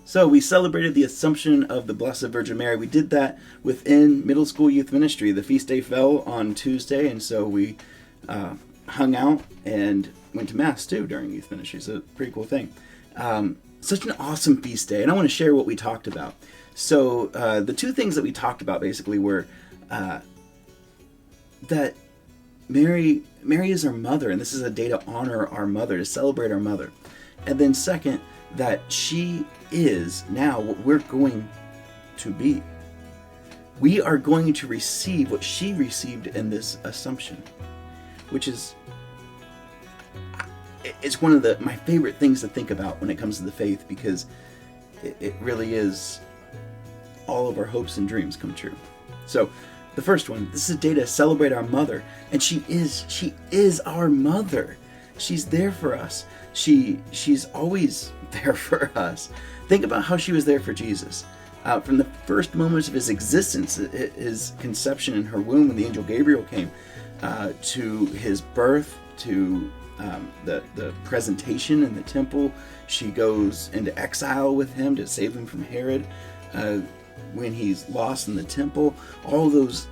So we celebrated the Assumption of the Blessed Virgin Mary. We did that within middle school youth ministry. The feast day fell on Tuesday, and so we hung out and went to Mass too during youth ministry. So pretty cool thing. Such an awesome feast day, and I want to share what we talked about. So the two things that we talked about basically were that Mary is our mother, and this is a day to honor our mother, to celebrate our mother. And then second, that she is now what we're going to be. We are going to receive what she received in this Assumption, which is, it's one of my favorite things to think about when it comes to the faith, because it really is all of our hopes and dreams come true. So the first one, this is a day to celebrate our mother, and she is our mother. She's there for us. She's always there for us. Think about how she was there for Jesus. From the first moments of his existence, his conception in her womb when the angel Gabriel came, to his birth, to the presentation in the temple. She goes into exile with him to save him from Herod. When he's lost in the temple, all those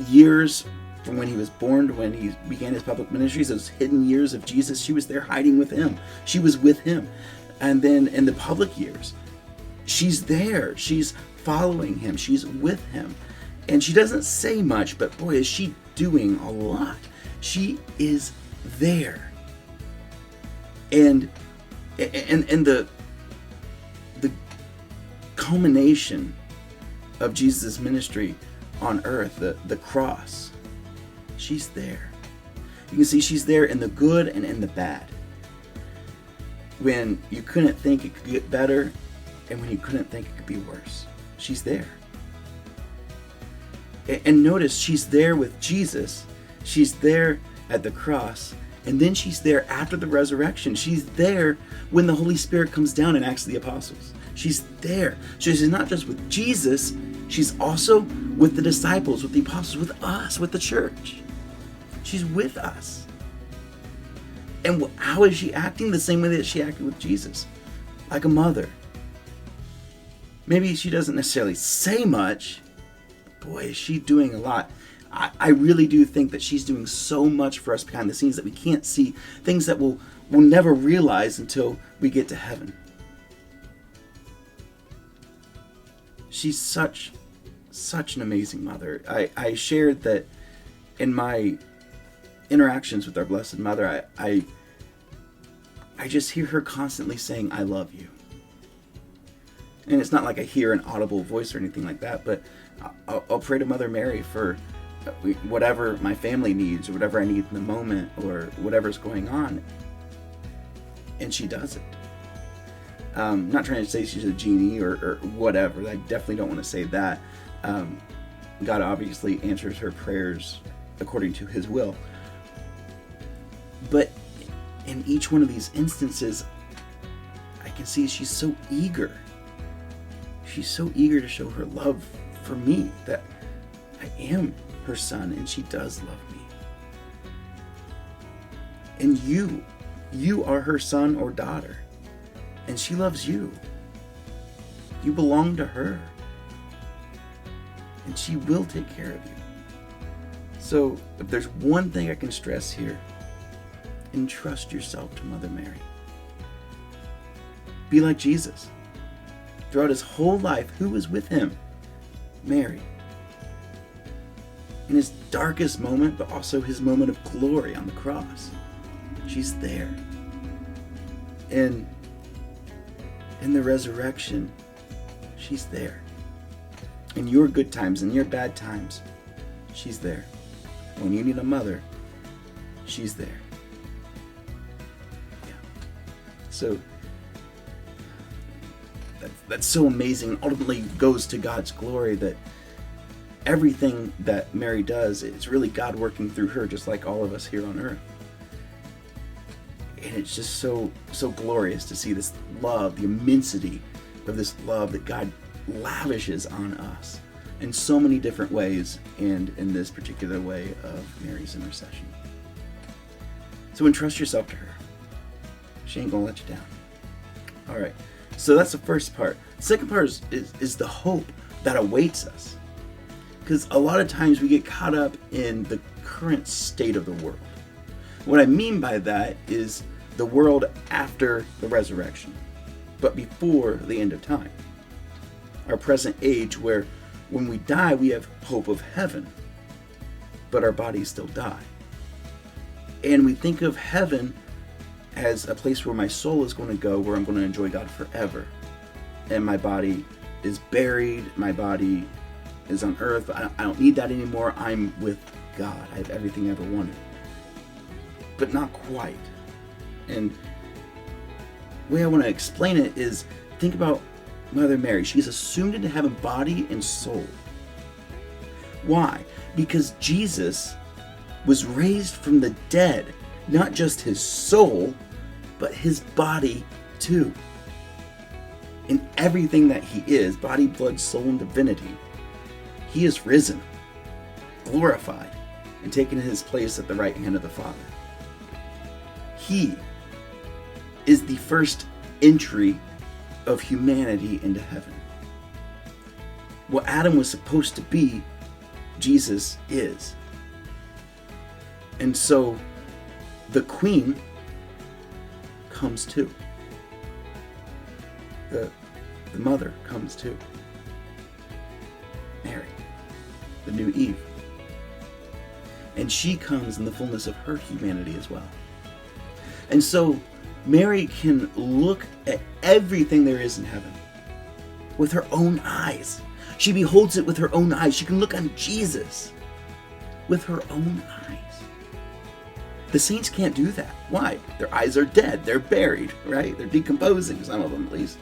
years from when he was born to when he began his public ministries, those hidden years of Jesus, she was there hiding with him. She was with him. And then in the public years, she's there. She's following him. She's with him. And she doesn't say much, but boy, is she doing a lot. She is there. And the culmination of Jesus' ministry on earth, the cross, she's there. You can see she's there in the good and in the bad. When you couldn't think it could get better, and when you couldn't think it could be worse, she's there. And notice, she's there with Jesus. She's there at the cross, and then she's there after the resurrection. She's there when the Holy Spirit comes down and acts the apostles. She's there. She's not just with Jesus, she's also with the disciples, with the apostles, with us, with the church. She's with us. And how is she acting? The same way that she acted with Jesus, like a mother. Maybe she doesn't necessarily say much, but boy, is she doing a lot. I really do think that she's doing so much for us behind the scenes that we can't see, things that we'll never realize until we get to heaven. She's such an amazing mother. I shared that in my interactions with our Blessed Mother, I just hear her constantly saying, "I love you." And it's not like I hear an audible voice or anything like that, but I'll pray to Mother Mary for whatever my family needs, or whatever I need in the moment, or whatever's going on. And she does it. Not trying to say she's a genie or whatever. I definitely don't want to say that. God obviously answers her prayers according to his will. But in each one of these instances, I can see she's so eager. She's so eager to show her love for me, that I am her son and she does love me. And you are her son or daughter, and she loves you. You belong to her, and she will take care of you. So if there's one thing I can stress here, entrust yourself to Mother Mary. Be like Jesus. Throughout his whole life, who was with him? Mary. In his darkest moment, but also his moment of glory on the cross, she's there. In the resurrection, she's there. In your good times, in your bad times, she's there. When you need a mother, she's there. Yeah. So that's so amazing. Ultimately goes to God's glory, that everything that Mary does, it's really God working through her, just like all of us here on earth. And it's just so glorious to see this love, the immensity of this love that God lavishes on us in so many different ways, and in this particular way of Mary's intercession. So entrust yourself to her. She ain't gonna let you down. All right. So that's the first part. The second part is the hope that awaits us. Because a lot of times we get caught up in the current state of the world. What I mean by that is the world after the resurrection, but before the end of time. Our present age, where when we die we have hope of heaven, but our bodies still die. And we think of heaven as a place where my soul is going to go, where I'm going to enjoy God forever. And my body is buried, my body is on earth, I don't need that anymore, I'm with God, I have everything I ever wanted. But not quite. And the way I want to explain it is, think about Mother Mary. She's assumed into heaven body and soul. Why? Because Jesus was raised from the dead, not just his soul, but his body too. In everything that he is, body, blood, soul, and divinity, he is risen, glorified, and taken his place at the right hand of the Father. He is the first entry of humanity into heaven. What Adam was supposed to be, Jesus is. And so the Queen comes too. The mother comes too. Mary, the new Eve. And she comes in the fullness of her humanity as well. And so Mary can look at everything there is in heaven with her own eyes. She beholds it with her own eyes. She can look on Jesus with her own eyes. The saints can't do that. Why? Their eyes are dead. They're buried, right? They're decomposing, some of them at least.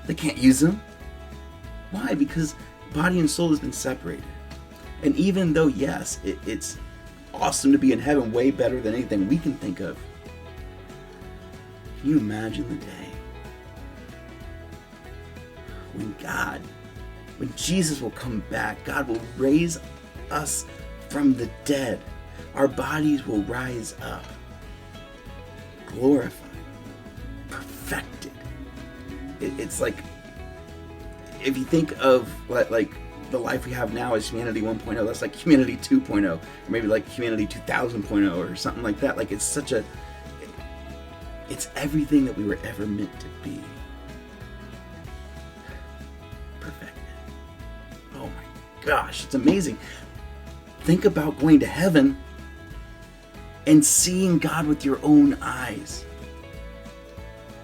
They can't use them. Why? Because body and soul has been separated. And even though, yes, it's awesome to be in heaven, way better than anything we can think of, can you imagine the day when Jesus will come back, God will raise us from the dead. Our bodies will rise up, glorified, perfected. It's like, if you think of like the life we have now as humanity 1.0, that's like humanity 2.0, or maybe like humanity 2000.0 or something like that. Like, it's everything that we were ever meant to be. Perfected. Oh my gosh, it's amazing. Think about going to heaven and seeing God with your own eyes,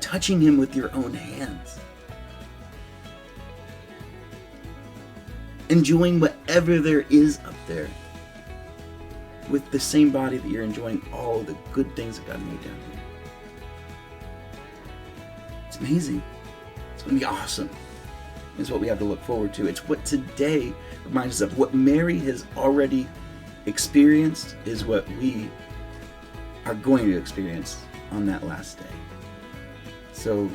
touching him with your own hands, enjoying whatever there is up there with the same body that you're enjoying all the good things that God made down here. It's amazing. It's going to be awesome. It's what we have to look forward to. It's what today reminds us of. What Mary has already experienced is what we are going to experience on that last day. So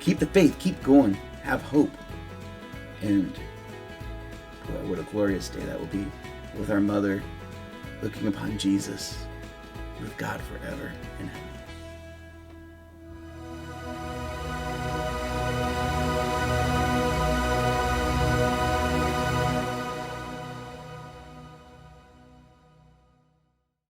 keep the faith, keep going, have hope, and boy, what a glorious day that will be, with our mother looking upon Jesus, with God forever in heaven.